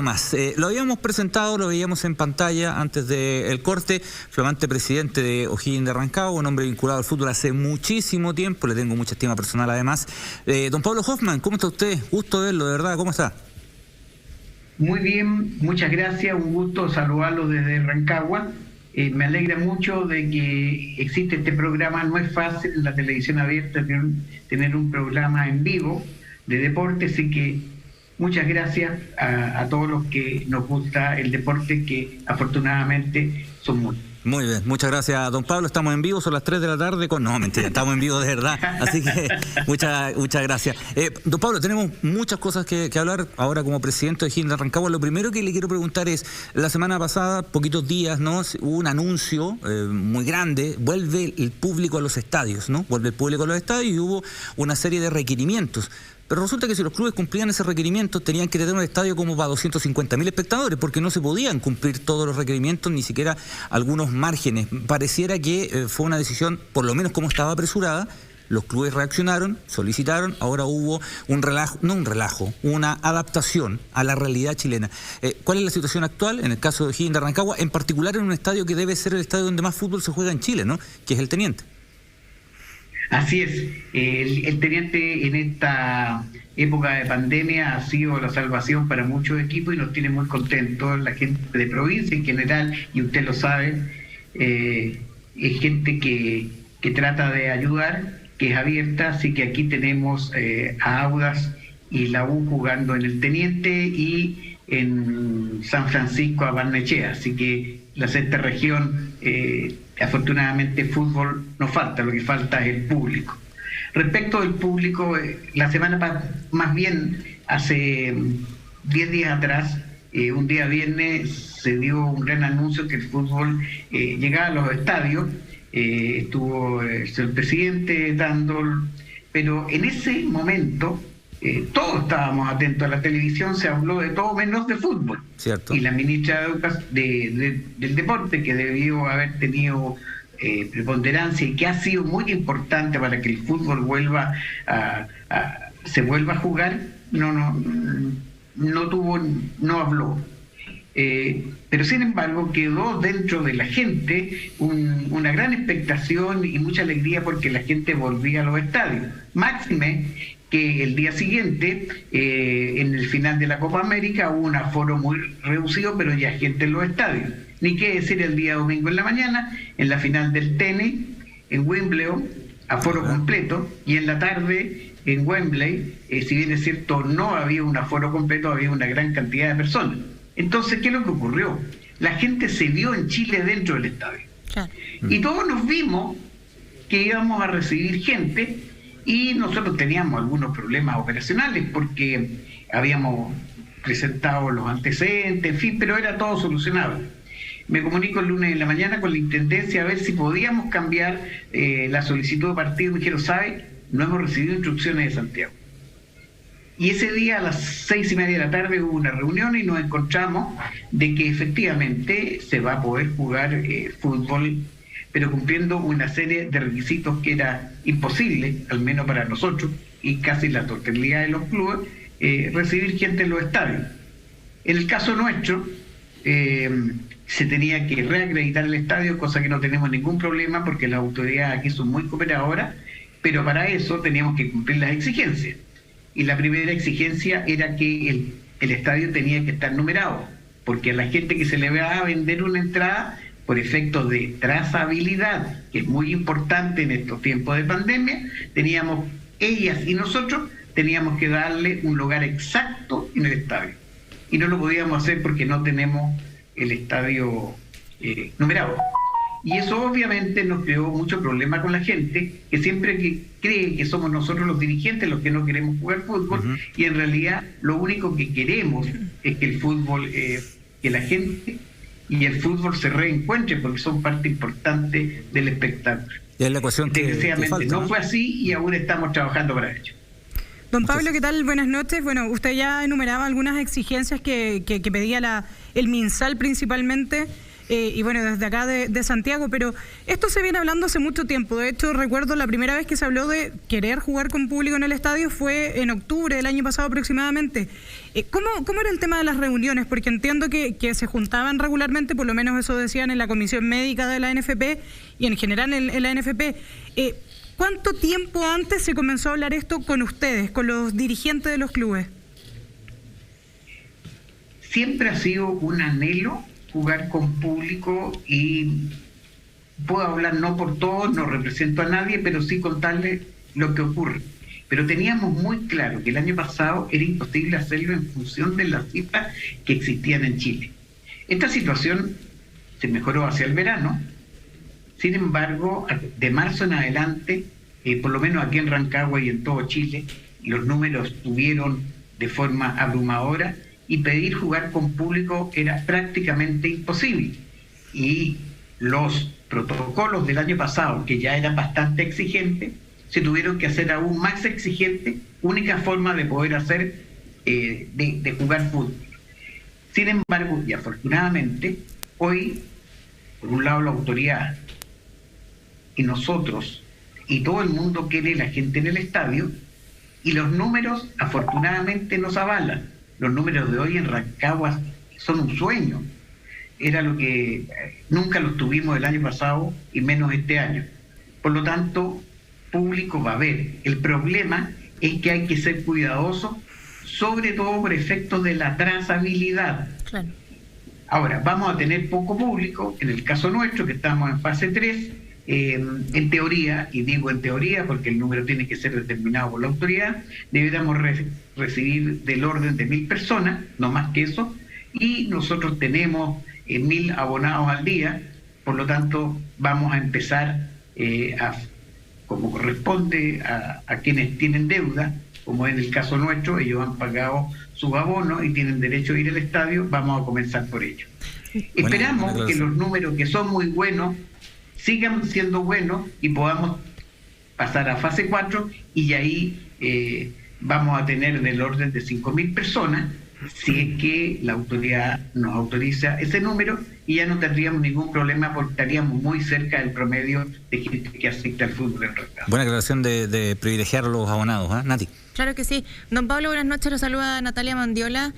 Más. Lo habíamos presentado, lo veíamos en pantalla antes del corte, flamante presidente de O'Higgins de Rancagua, un hombre vinculado al fútbol hace muchísimo tiempo, le tengo mucha estima personal además. Don Pablo Hoffman, ¿cómo está usted? Gusto verlo, de verdad, ¿cómo está? Muy bien, muchas gracias, un gusto saludarlo desde Rancagua. Me alegra mucho de que existe este programa, no es fácil en la televisión abierta tener un programa en vivo de deporte, así que muchas gracias a todos los que nos gusta el deporte, que afortunadamente son muchos. Muy bien, muchas gracias, don Pablo. Estamos en vivo, son las 3 de la tarde. No, mentira, estamos en vivo de verdad. Así que muchas gracias. Don Pablo, tenemos muchas cosas que hablar ahora como presidente de O'Higgins de Rancagua. Lo primero que le quiero preguntar es, la semana pasada, poquitos días, ¿no? Hubo un anuncio muy grande, vuelve el público a los estadios, ¿no? Vuelve el público a los estadios y hubo una serie de requerimientos. Pero resulta que si los clubes cumplían ese requerimiento, tenían que tener un estadio como para 250.000 espectadores, porque no se podían cumplir todos los requerimientos, ni siquiera algunos márgenes. Pareciera que fue una decisión, por lo menos como estaba apresurada. Los clubes reaccionaron, solicitaron, ahora hubo una adaptación a la realidad chilena. ¿Cuál es la situación actual en el caso de O'Higgins de Rancagua, en particular en un estadio que debe ser el estadio donde más fútbol se juega en Chile, ¿no? Que es el Teniente? Así es, el Teniente en esta época de pandemia ha sido la salvación para muchos equipos y nos tiene muy contentos. La gente de provincia en general, y usted lo sabe, es gente que trata de ayudar, que es abierta, así que aquí tenemos a Audax y la U jugando en el Teniente y en San Francisco a Barnechea, así que la sexta región, afortunadamente fútbol no falta, lo que falta es el público. Respecto del público, la semana más bien hace 10 días atrás, un día viernes se dio un gran anuncio que el fútbol llegaba a los estadios, estuvo el presidente dando, pero en ese momento todos estábamos atentos a la televisión, se habló de todo menos de fútbol. Cierto. Y la ministra del Deporte, que debió haber tenido preponderancia y que ha sido muy importante para que el fútbol se vuelva a jugar, no habló. Pero sin embargo quedó dentro de la gente una gran expectación y mucha alegría porque la gente volvía a los estadios. Máxime que el día siguiente, en el final de la Copa América, hubo un aforo muy reducido, pero ya gente en los estadios. Ni qué decir el día domingo en la mañana, en la final del tenis, en Wimbledon, aforo completo, y en la tarde en Wembley, si bien es cierto, no había un aforo completo, había una gran cantidad de personas. Entonces, ¿qué es lo que ocurrió? La gente se vio en Chile dentro del estadio. Claro. Y todos nos vimos que íbamos a recibir gente, y nosotros teníamos algunos problemas operacionales porque habíamos presentado los antecedentes, en fin, pero era todo solucionable. Me comunico el lunes en la mañana con la Intendencia a ver si podíamos cambiar la solicitud de partido. Me dijeron, ¿sabe? No hemos recibido instrucciones de Santiago. Y ese día a las 6:30 de la tarde hubo una reunión y nos encontramos de que efectivamente se va a poder jugar fútbol, pero cumpliendo una serie de requisitos que era imposible, al menos para nosotros, y casi la totalidad de los clubes, recibir gente en los estadios. En el caso nuestro, se tenía que reacreditar el estadio, cosa que no tenemos ningún problema porque las autoridades aquí son muy cooperadoras, pero para eso teníamos que cumplir las exigencias. Y la primera exigencia era que el estadio tenía que estar numerado, porque a la gente que se le va a vender una entrada, por efectos de trazabilidad, que es muy importante en estos tiempos de pandemia, ellas y nosotros teníamos que darle un lugar exacto en el estadio. Y no lo podíamos hacer porque no tenemos el estadio numerado. Y eso obviamente nos creó mucho problema con la gente, que siempre cree que somos nosotros los dirigentes los que no queremos jugar fútbol, y en realidad lo único que queremos es que el fútbol, que la gente y el fútbol se reencuentren, porque son parte importante del espectáculo. Y es la ecuación desgraciadamente que falta, ¿no? Fue así y aún estamos trabajando para ello. Don Pablo, ¿qué tal? Buenas noches. Bueno, usted ya enumeraba algunas exigencias que pedía el MinSal principalmente. y bueno, desde acá de Santiago, pero esto se viene hablando hace mucho tiempo. De hecho, recuerdo la primera vez que se habló de querer jugar con público en el estadio fue en octubre del año pasado aproximadamente. ¿Cómo era el tema de las reuniones? Porque entiendo que se juntaban regularmente, por lo menos eso decían en la comisión médica de la NFP y en general en la NFP. ¿Cuánto tiempo antes se comenzó a hablar esto con ustedes, con los dirigentes de los clubes? Siempre ha sido un anhelo jugar con público y puedo hablar no por todos, no represento a nadie, pero sí contarles lo que ocurre. Pero teníamos muy claro que el año pasado era imposible hacerlo en función de las cifras que existían en Chile. Esta situación se mejoró hacia el verano. Sin embargo, de marzo en adelante, por lo menos aquí en Rancagua y en todo Chile, los números subieron de forma abrumadora y pedir jugar con público era prácticamente imposible. Y los protocolos del año pasado, que ya eran bastante exigentes, se tuvieron que hacer aún más exigentes, única forma de poder hacer, de jugar fútbol. Sin embargo, y afortunadamente, hoy, por un lado la autoridad, y nosotros, y todo el mundo quiere la gente en el estadio, y los números afortunadamente nos avalan. Los números de hoy en Rancagua son un sueño. Era lo que nunca los tuvimos el año pasado y menos este año. Por lo tanto, público va a haber. El problema es que hay que ser cuidadosos, sobre todo por efectos de la trazabilidad. Claro. Ahora, vamos a tener poco público, en el caso nuestro, que estamos en fase 3, en teoría, y digo en teoría porque el número tiene que ser determinado por la autoridad, deberíamos recibir del orden de 1.000 personas, no más que eso, y nosotros tenemos 1.000 abonados al día, por lo tanto vamos a empezar como corresponde a quienes tienen deuda, como en el caso nuestro, ellos han pagado sus abonos y tienen derecho a ir al estadio, vamos a comenzar por ello. Esperamos que los números que son muy buenos sigan siendo buenos y podamos pasar a fase 4 y ahí vamos a tener en el orden de 5.000 personas si es que la autoridad nos autoriza ese número y ya no tendríamos ningún problema porque estaríamos muy cerca del promedio de gente que asiste al fútbol en Rancagua. Buena aclaración de privilegiar a los abonados, ¿eh? Nati. Claro que sí. Don Pablo, buenas noches, lo saluda Natalia Mandiola.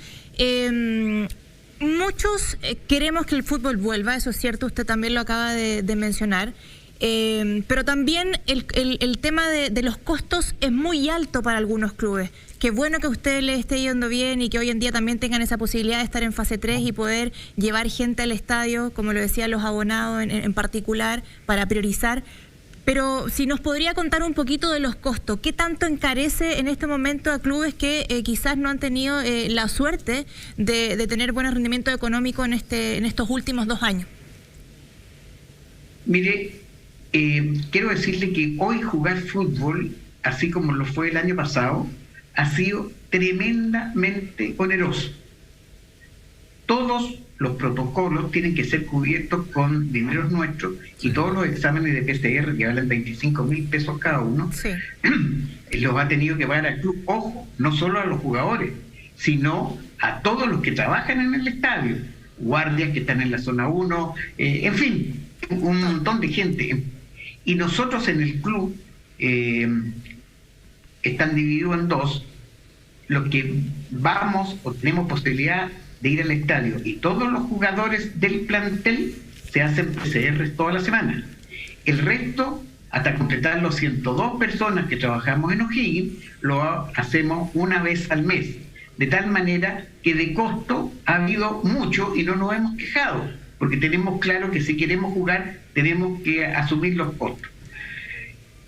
Muchos queremos que el fútbol vuelva, eso es cierto, usted también lo acaba de mencionar, pero también el tema de los costos es muy alto para algunos clubes. Qué bueno que a usted le esté yendo bien y que hoy en día también tengan esa posibilidad de estar en fase 3 y poder llevar gente al estadio, como lo decían los abonados en particular, para priorizar. Pero si nos podría contar un poquito de los costos, ¿qué tanto encarece en este momento a clubes que quizás no han tenido la suerte de tener buen rendimiento económico en estos últimos 2 años? Mire, quiero decirle que hoy jugar fútbol, así como lo fue el año pasado, ha sido tremendamente oneroso. Todos los protocolos tienen que ser cubiertos con dineros nuestros y todos los exámenes de PCR que valen 25.000 pesos cada uno, sí, los ha tenido que pagar al club. Ojo, no solo a los jugadores, sino a todos los que trabajan en el estadio, guardias que están en la zona 1, en fin, un montón de gente. Y nosotros en el club están divididos en 2, los que vamos o tenemos posibilidad de ir al estadio y todos los jugadores del plantel se hacen PCR toda la semana. El resto, hasta completar los 102 personas que trabajamos en O'Higgins, lo hacemos una vez al mes, de tal manera que de costo ha habido mucho y no nos hemos quejado, porque tenemos claro que si queremos jugar tenemos que asumir los costos.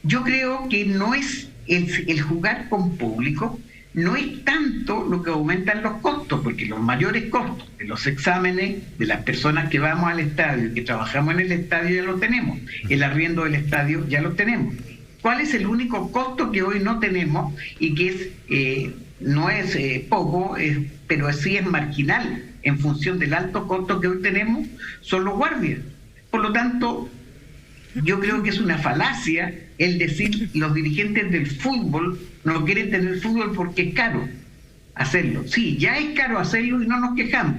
Yo creo que no es el jugar con público, no es tanto lo que aumentan los costos, porque los mayores costos de los exámenes de las personas que vamos al estadio, que trabajamos en el estadio, ya lo tenemos. El arriendo del estadio ya lo tenemos. ¿Cuál es el único costo que hoy no tenemos y que es no es poco, pero sí es marginal en función del alto costo que hoy tenemos? Son los guardias. Por lo tanto, yo creo que es una falacia el decir los dirigentes del fútbol no quieren tener fútbol porque es caro hacerlo. Sí, ya es caro hacerlo y no nos quejamos,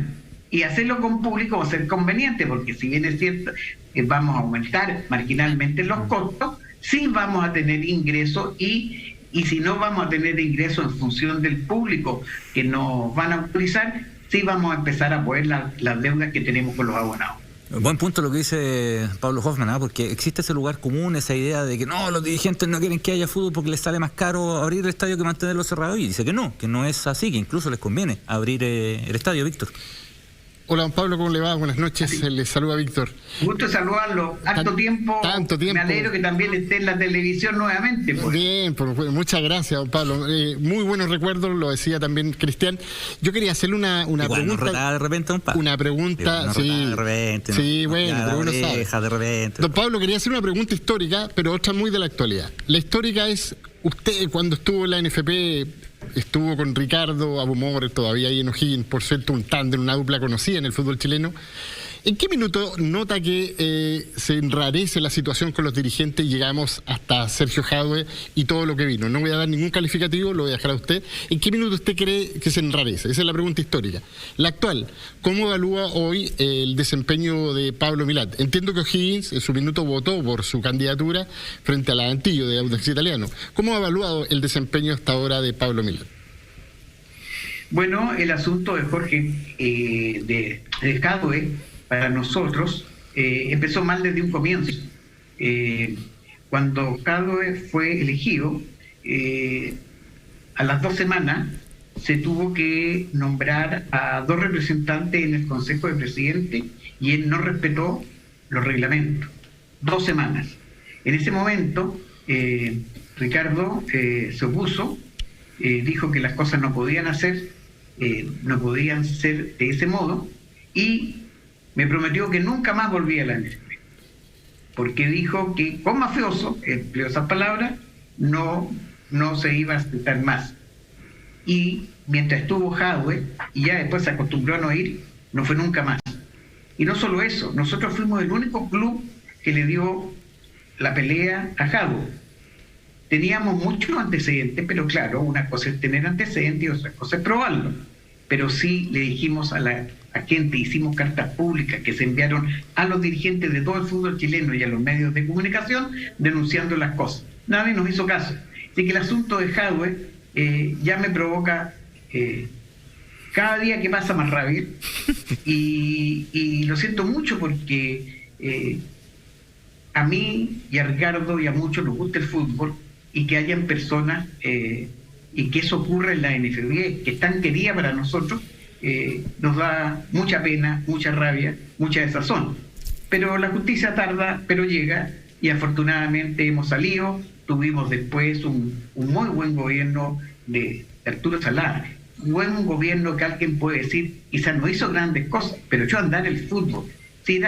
Y hacerlo con público va a ser conveniente, porque si bien es cierto que vamos a aumentar marginalmente los costos, sí vamos a tener ingresos y si no vamos a tener ingresos en función del público que nos van a autorizar, sí vamos a empezar a poner las deudas que tenemos con los abonados. Buen punto lo que dice Pablo Hoffman, ¿eh? Porque existe ese lugar común, esa idea de que no, los dirigentes no quieren que haya fútbol porque les sale más caro abrir el estadio que mantenerlo cerrado, y dice que no es así, que incluso les conviene abrir el estadio. Víctor. Hola, don Pablo, ¿cómo le va? Buenas noches, les saluda Víctor. Gusto saludarlo. Tanto tiempo. Me alegro que también esté en la televisión nuevamente. Pues. Bien, muchas gracias, don Pablo. Muy buenos recuerdos, lo decía también Cristian. Yo quería hacerle una pregunta. De repente, don Pablo. Una pregunta, sí. De repente. Sí, bueno, pero uno sabe. De repente. Don Pablo, quería hacer una pregunta histórica, pero otra muy de la actualidad. La histórica es, usted cuando estuvo en la NFP... Estuvo con Ricardo Abumor, todavía ahí en O'Higgins, por cierto, un tándem, una dupla conocida en el fútbol chileno. ¿En qué minuto nota que se enrarece la situación con los dirigentes y llegamos hasta Sergio Jadue y todo lo que vino? No voy a dar ningún calificativo, lo voy a dejar a usted. ¿En qué minuto usted cree que se enrarece? Esa es la pregunta histórica. La actual, ¿cómo evalúa hoy el desempeño de Pablo Milat? Entiendo que O'Higgins en su minuto votó por su candidatura frente a la Antillo de Audax Italiano. ¿Cómo ha evaluado el desempeño hasta ahora de Pablo Milat? Bueno, el asunto de Jorge, de Jadue, para nosotros, empezó mal desde un comienzo. Cuando Jadue fue elegido, a las 2 semanas se tuvo que nombrar a 2 representantes en el Consejo de Presidentes y él no respetó los reglamentos. 2 semanas. En ese momento, Ricardo se opuso, dijo que las cosas no podían ser de ese modo, y me prometió que nunca más volvía a la NFP, porque dijo que con mafioso, empleó esas palabras, no se iba a aceptar más. Y mientras estuvo Jadue, y ya después se acostumbró a no ir, no fue nunca más. Y no solo eso, nosotros fuimos el único club que le dio la pelea a Jadue. Teníamos muchos antecedentes, pero claro, una cosa es tener antecedentes y otra cosa es probarlo. Pero sí le dijimos a la gente, hicimos cartas públicas que se enviaron a los dirigentes de todo el fútbol chileno y a los medios de comunicación denunciando las cosas. Nadie nos hizo caso. Así que el asunto de Jadue ya me provoca cada día que pasa más rabia y lo siento mucho porque a mí y a Ricardo y a muchos nos gusta el fútbol, y que hayan personas y que eso ocurra en la NFP, que es tan querida para nosotros, nos da mucha pena, mucha rabia, mucha desazón. Pero la justicia tarda, pero llega, y afortunadamente hemos salido. Tuvimos después un muy buen gobierno de Arturo Salá, un buen gobierno que alguien puede decir, quizás no hizo grandes cosas, pero echó a andar el fútbol. Sí,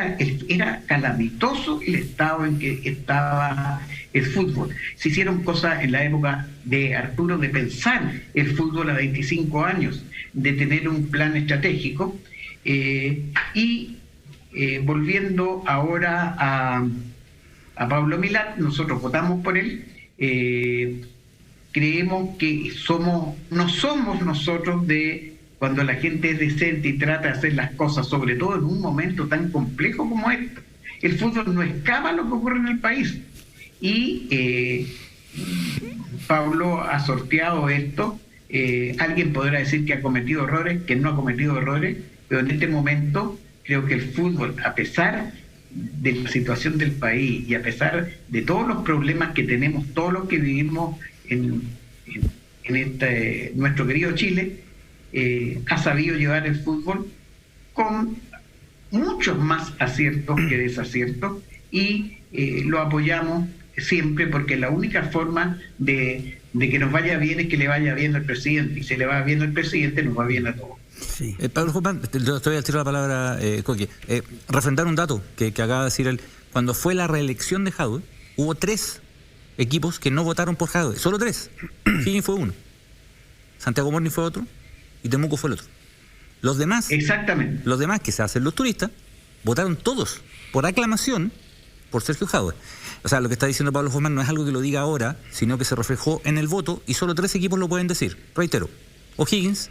era calamitoso el estado en que estaba el fútbol. Se hicieron cosas en la época de Arturo de pensar el fútbol a 25 años, de tener un plan estratégico, y volviendo ahora a Pablo Milat, nosotros votamos por él. Creemos que no somos nosotros de cuando la gente es decente y trata de hacer las cosas, sobre todo en un momento tan complejo como este. El fútbol no escapa lo que ocurre en el país. Y Pablo ha sorteado esto. Alguien podrá decir que ha cometido errores, que no ha cometido errores, pero en este momento creo que el fútbol, a pesar de la situación del país y a pesar de todos los problemas que tenemos, todos los que vivimos en nuestro querido Chile, ha sabido llevar el fútbol con muchos más aciertos que desaciertos, y lo apoyamos siempre, porque la única forma de que nos vaya bien es que le vaya bien al presidente, y si le va bien al presidente nos va bien a todos. Sí. Pablo Hoffman, te voy a tirar la palabra, Coqui. Refrendar un dato que acaba de decir él. Cuando fue la reelección de Jadue, hubo 3 equipos que no votaron por Jadue, solo 3. Higgins fue uno, Santiago Morning fue otro, y Temuco fue el otro. Los demás, exactamente, los demás que se hacen los turistas, votaron todos por aclamación por Sergio Jadue. O sea, lo que está diciendo Pablo Hoffman no es algo que lo diga ahora, sino que se reflejó en el voto, y solo 3 equipos lo pueden decir. Reitero: O'Higgins,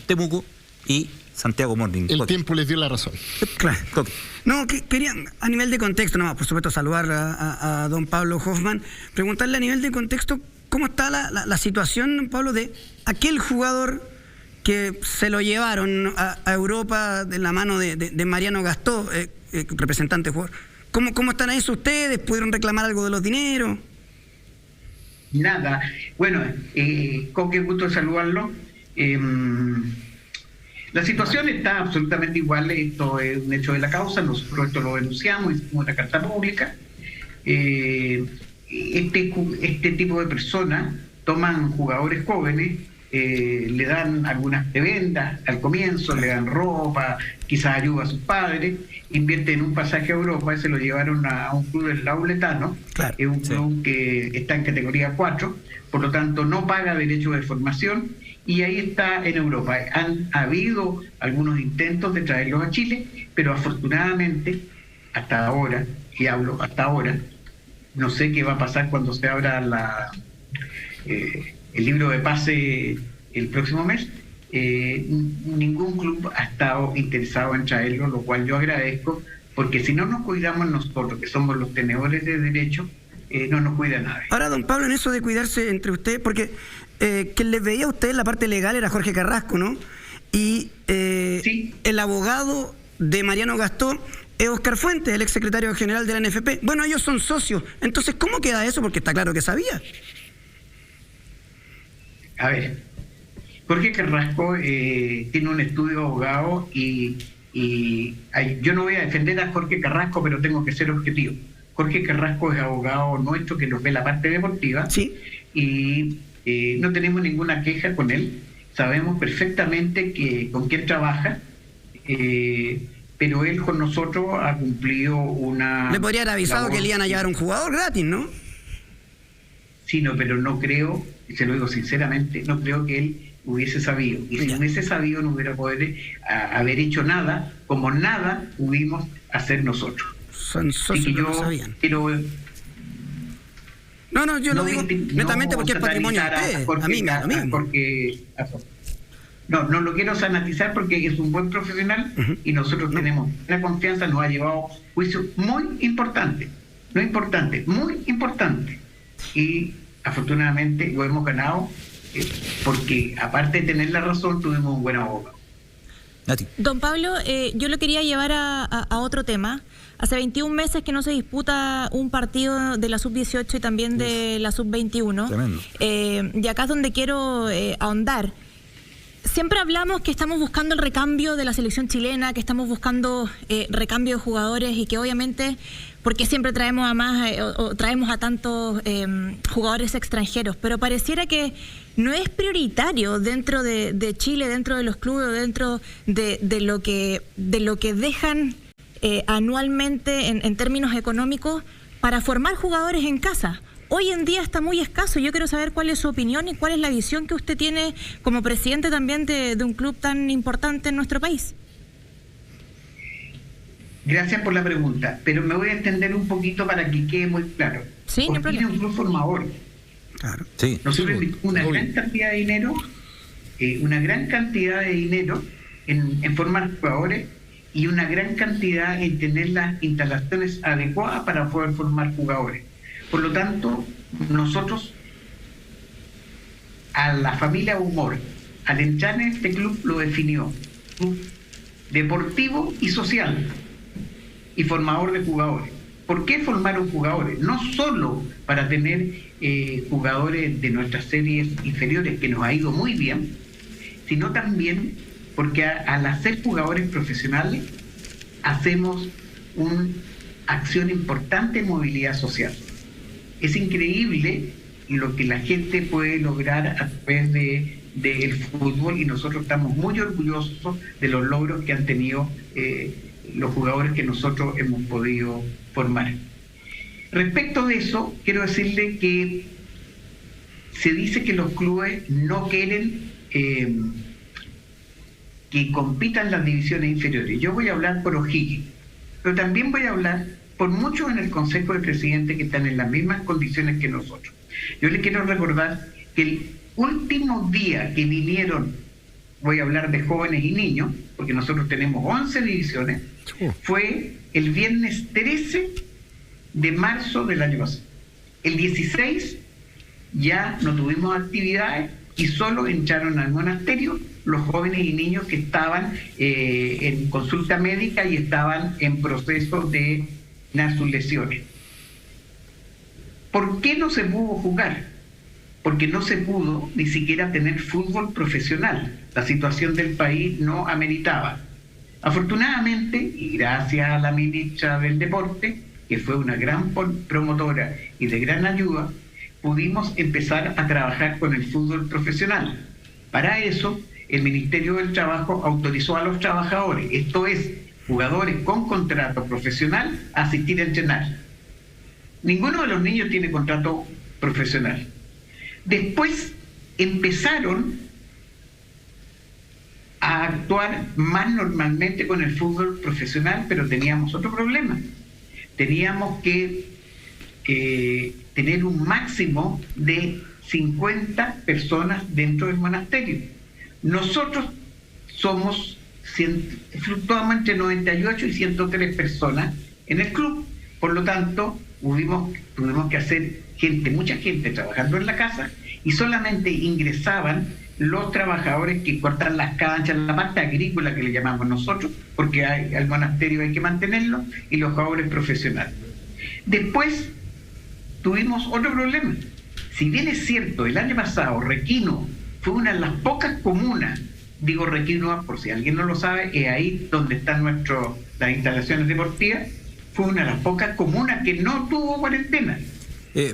Temuco y Santiago Morning. El tiempo les dio la razón. Claro. No, quería, a nivel de contexto, por supuesto, saludar a don Pablo Hoffmann, preguntarle a nivel de contexto cómo está la situación, don Pablo, de aquel jugador que se lo llevaron a Europa de la mano de Mariano Gastó, representante jugador. ¿Cómo están eso ustedes? ¿Pudieron reclamar algo de los dineros? Nada. Bueno, con qué gusto saludarlo. La situación está absolutamente igual. Esto es un hecho de la causa. Nosotros esto lo denunciamos, hicimos una carta pública. Este tipo de personas toman jugadores jóvenes, le dan algunas prebendas al comienzo, le dan ropa, quizás ayuda a sus padres, invierten en un pasaje a Europa y se lo llevaron a un club del Lauletano, claro, es un club que está en categoría 4, por lo tanto no paga derechos de formación y ahí está en Europa. Han habido algunos intentos de traerlos a Chile, pero afortunadamente hasta ahora, y hablo hasta ahora, no sé qué va a pasar cuando se abra el libro de pase el próximo mes. Ningún club ha estado interesado en traerlo, lo cual yo agradezco, porque si no nos cuidamos nosotros, que somos los tenedores de derecho, no nos cuida nadie. Ahora, don Pablo, en eso de cuidarse entre ustedes, porque quien les veía a ustedes la parte legal era Jorge Carrasco, ¿no? Y sí, el abogado de Mariano Gastó es Oscar Fuentes, el exsecretario general de la NFP. Bueno, ellos son socios. Entonces, ¿cómo queda eso? Porque está claro que sabía. A ver, Jorge Carrasco tiene un estudio de abogado y yo no voy a defender a Jorge Carrasco, pero tengo que ser objetivo. Jorge Carrasco es abogado nuestro que nos ve la parte deportiva, sí, y no tenemos ninguna queja con él. Sabemos perfectamente con quién trabaja, pero él con nosotros ha cumplido una... Le podría haber avisado que le iban a llevar un jugador gratis, ¿no? Sí, no, pero no creo, y se lo digo sinceramente, no creo que él hubiese sabido. Y si hubiese sabido, no hubiera podido haber hecho nada, como nada pudimos hacer nosotros. Son socios que no sabían. Pero, no, yo lo digo netamente porque es patrimonio de ustedes. A mí me da lo mismo. No lo quiero sanatizar porque es un buen profesional y nosotros tenemos la confianza, nos ha llevado juicios muy importantes, muy importantes. Y afortunadamente lo hemos ganado porque aparte de tener la razón, tuvimos un buen abogado. Don Pablo, yo lo quería llevar a otro tema. Hace 21 meses que no se disputa un partido de la Sub-18 y también de la Sub-21. Tremendo. Y acá es donde quiero ahondar. Siempre hablamos que estamos buscando el recambio de la selección chilena, que estamos buscando recambio de jugadores y que obviamente, porque siempre traemos a más o traemos a tantos jugadores extranjeros, pero pareciera que no es prioritario dentro de Chile, dentro de los clubes, dentro de lo que dejan anualmente en términos económicos para formar jugadores en casa. Hoy en día está muy escaso. Yo quiero saber cuál es su opinión y cuál es la visión que usted tiene como presidente también de un club tan importante en nuestro país. Gracias por la pregunta, pero me voy a extender un poquito para que quede muy claro. Sí, no hay problema. Tiene un club formador. Claro. Sí. Nosotros invertimos una gran cantidad de dinero, en formar jugadores y una gran cantidad en tener las instalaciones adecuadas para poder formar jugadores. Por lo tanto, nosotros, a la familia Humor, al entrar en este club, lo definió club deportivo y social y formador de jugadores. ¿Por qué formaron jugadores? No solo para tener jugadores de nuestras series inferiores, que nos ha ido muy bien, sino también porque al hacer jugadores profesionales hacemos una acción importante en movilidad social. Es increíble lo que la gente puede lograr a través del fútbol y nosotros estamos muy orgullosos de los logros que han tenido los jugadores que nosotros hemos podido formar. Respecto de eso, quiero decirle que se dice que los clubes no quieren que compitan las divisiones inferiores. Yo voy a hablar por O'Higgins, pero también voy a hablar por muchos en el Consejo de Presidentes que están en las mismas condiciones que nosotros. Yo les quiero recordar que el último día que vinieron voy a hablar de jóvenes y niños, porque nosotros tenemos 11 divisiones, fue el viernes 13 de marzo del año pasado. El 16 ya no tuvimos actividades y solo entraron al monasterio los jóvenes y niños que estaban en consulta médica y estaban en proceso de sanar sus lesiones. ¿Por qué no se pudo jugar? Porque no se pudo ni siquiera tener fútbol profesional. La situación del país no ameritaba. Afortunadamente, y gracias a la ministra del Deporte, que fue una gran promotora y de gran ayuda, pudimos empezar a trabajar con el fútbol profesional. Para eso, el Ministerio del Trabajo autorizó a los trabajadores, esto es, jugadores con contrato profesional, a asistir a entrenar. Ninguno de los niños tiene contrato profesional. Después empezaron a actuar más normalmente con el fútbol profesional, pero teníamos otro problema. Teníamos que tener un máximo de 50 personas dentro del monasterio. Nosotros fluctuamos entre 98 y 103 personas en el club. Por lo tanto, tuvimos que hacer mucha gente trabajando en la casa, y solamente ingresaban los trabajadores que cortan las canchas, la parte agrícola que le llamamos nosotros, porque al monasterio hay que mantenerlo, y los jugadores profesionales. Después tuvimos otro problema. Si bien es cierto, el año pasado Requino fue una de las pocas comunas, digo Requino por si alguien no lo sabe, es ahí donde están las instalaciones deportivas, fue una de las pocas comunas que no tuvo cuarentena.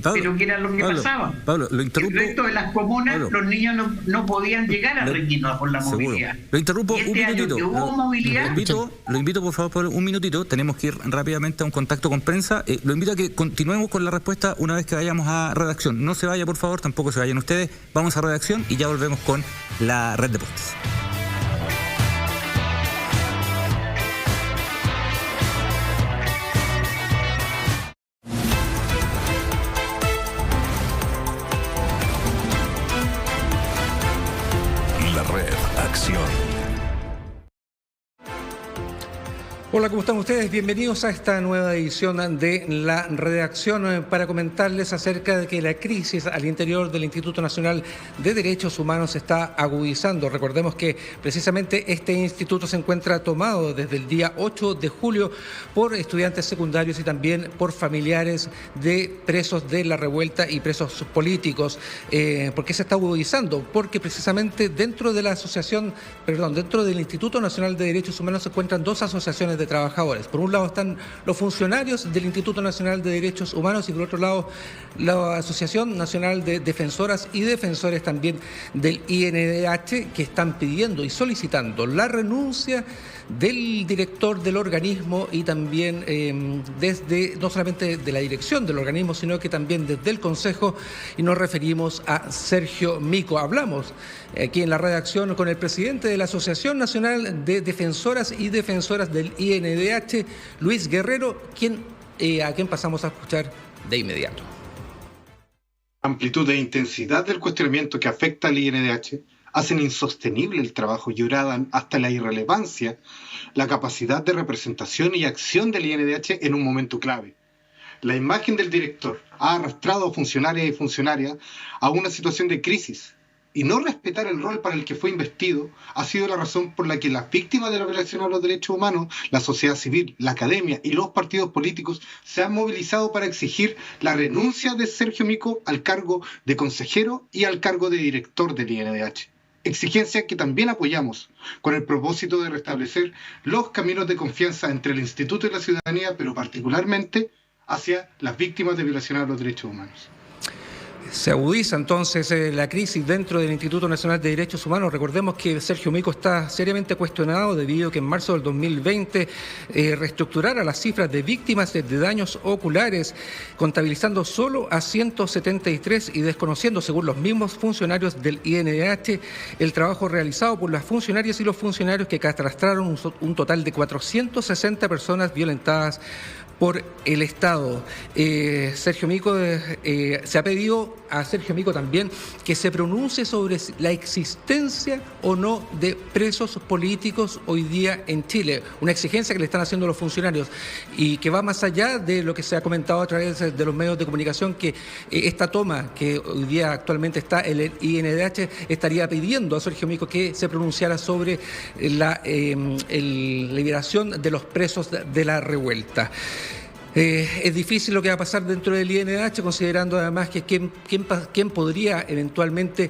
Pablo, pero que era lo que pasaba. Pablo, lo interrumpo. El resto de las comunas, Pablo, los niños no podían llegar a Requino por la movilidad. Lo interrumpo un minutito. Lo invito, por favor, Pablo, un minutito. Tenemos que ir rápidamente a un contacto con prensa. Lo invito a que continuemos con la respuesta una vez que vayamos a redacción. No se vaya, por favor, tampoco se vayan ustedes. Vamos a redacción y ya volvemos con la Red Deportes. Hola, ¿cómo están ustedes? Bienvenidos a esta nueva edición de La Redacción para comentarles acerca de que la crisis al interior del Instituto Nacional de Derechos Humanos se está agudizando. Recordemos que precisamente este instituto se encuentra tomado desde el día 8 de julio por estudiantes secundarios y también por familiares de presos de la revuelta y presos políticos. ¿Por qué se está agudizando? Porque precisamente dentro del Instituto Nacional de Derechos Humanos se encuentran dos asociaciones de trabajadores. Por un lado están los funcionarios del Instituto Nacional de Derechos Humanos y por otro lado la Asociación Nacional de Defensoras y Defensores también del INDH, que están pidiendo y solicitando la renuncia del director del organismo y también desde no solamente de la dirección del organismo, sino que también desde el Consejo, y nos referimos a Sergio Mico. Hablamos aquí en la redacción con el presidente de la Asociación Nacional de Defensoras y Defensoras del INDH, Luis Guerrero, a quien pasamos a escuchar de inmediato. Amplitud e intensidad del cuestionamiento que afecta al INDH hacen insostenible el trabajo y oradan hasta la irrelevancia la capacidad de representación y acción del INDH en un momento clave. La imagen del director ha arrastrado a funcionarias y funcionarias a una situación de crisis, y no respetar el rol para el que fue investido ha sido la razón por la que las víctimas de la violación a los derechos humanos, la sociedad civil, la academia y los partidos políticos se han movilizado para exigir la renuncia de Sergio Mico al cargo de consejero y al cargo de director del INDH. Exigencia que también apoyamos, con el propósito de restablecer los caminos de confianza entre el Instituto y la ciudadanía, pero particularmente hacia las víctimas de violación a los derechos humanos. Se agudiza entonces la crisis dentro del Instituto Nacional de Derechos Humanos. Recordemos que Sergio Mico está seriamente cuestionado debido a que en marzo del 2020 reestructurara las cifras de víctimas de daños oculares, contabilizando solo a 173 y desconociendo, según los mismos funcionarios del INDH, el trabajo realizado por las funcionarias y los funcionarios que catastraron un total de 460 personas violentadas por el Estado. Sergio Mico, se ha pedido a Sergio Mico también que se pronuncie sobre la existencia o no de presos políticos hoy día en Chile, una exigencia que le están haciendo los funcionarios y que va más allá de lo que se ha comentado a través de los medios de comunicación, que esta toma que hoy día actualmente está en el INDH estaría pidiendo a Sergio Mico que se pronunciara sobre la liberación de los presos de la revuelta. Es difícil lo que va a pasar dentro del INDH, considerando además que quién podría eventualmente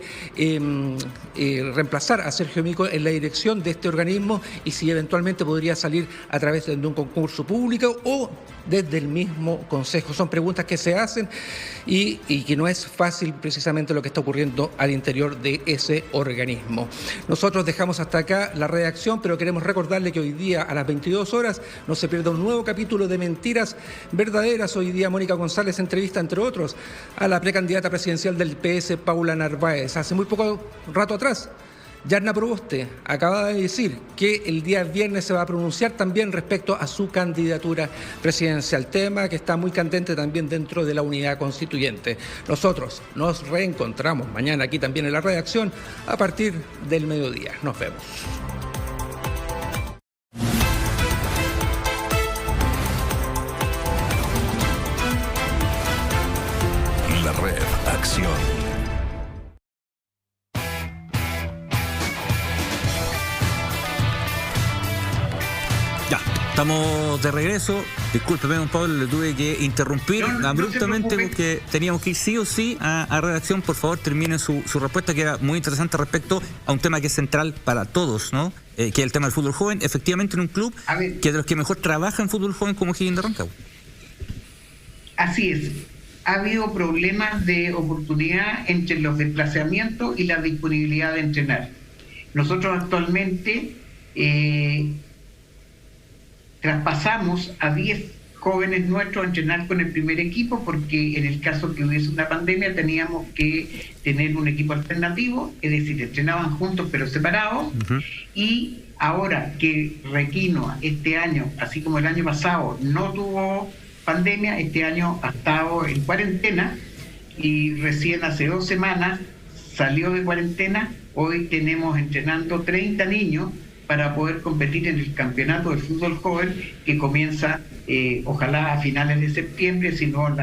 reemplazar a Sergio Mico en la dirección de este organismo y si eventualmente podría salir a través de un concurso público o desde el mismo Consejo. Son preguntas que se hacen y que no es fácil precisamente lo que está ocurriendo al interior de ese organismo. Nosotros dejamos hasta acá la redacción, pero queremos recordarle que hoy día a las 22 horas no se pierda un nuevo capítulo de Mentiras Verdaderas. Hoy día Mónica González entrevista, entre otros, a la precandidata presidencial del PS, Paula Narváez. Hace muy poco rato atrás, Yarna Proboste acaba de decir que el día viernes se va a pronunciar también respecto a su candidatura presidencial, tema que está muy candente también dentro de la unidad constituyente. Nosotros nos reencontramos mañana aquí también en la redacción a partir del mediodía. Nos vemos. La Red Acción. Estamos de regreso. Discúlpeme, don Pablo, le tuve que interrumpir abruptamente porque teníamos que ir sí o sí a redacción. Por favor, termine su respuesta, que era muy interesante respecto a un tema que es central para todos, ¿no? Que es el tema del fútbol joven, efectivamente en un club que de los que mejor trabaja en fútbol joven como Higgins de Rancagua. Así es. Ha habido problemas de oportunidad entre los desplazamientos y la disponibilidad de entrenar. Nosotros actualmente traspasamos a 10 jóvenes nuestros a entrenar con el primer equipo, porque en el caso que hubiese una pandemia teníamos que tener un equipo alternativo, es decir, entrenaban juntos pero separados. Y ahora que Requino este año, así como el año pasado, no tuvo pandemia, este año ha estado en cuarentena y recién hace 2 semanas salió de cuarentena. Hoy tenemos entrenando 30 niños para poder competir en el campeonato del fútbol joven que comienza ojalá a finales de septiembre, si no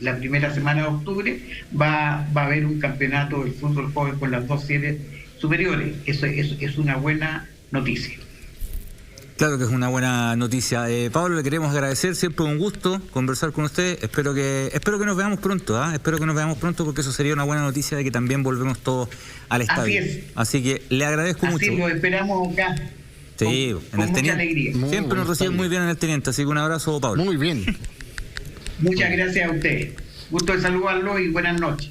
la primera semana de octubre va a haber un campeonato del fútbol joven con las 2 series superiores. Eso es una buena noticia. Claro que es una buena noticia. Pablo, le queremos agradecer, siempre un gusto conversar con usted. Espero que nos veamos pronto, espero que nos veamos pronto, porque eso sería una buena noticia de que también volvemos todos al estadio. Así es. Así que le agradezco mucho. Así lo esperamos acá. Sí, con mucha alegría. Siempre nos reciben muy bien en el Teniente, así que un abrazo, Pablo. Muy bien. Muchas gracias a usted. Gusto de saludarlo y buenas noches.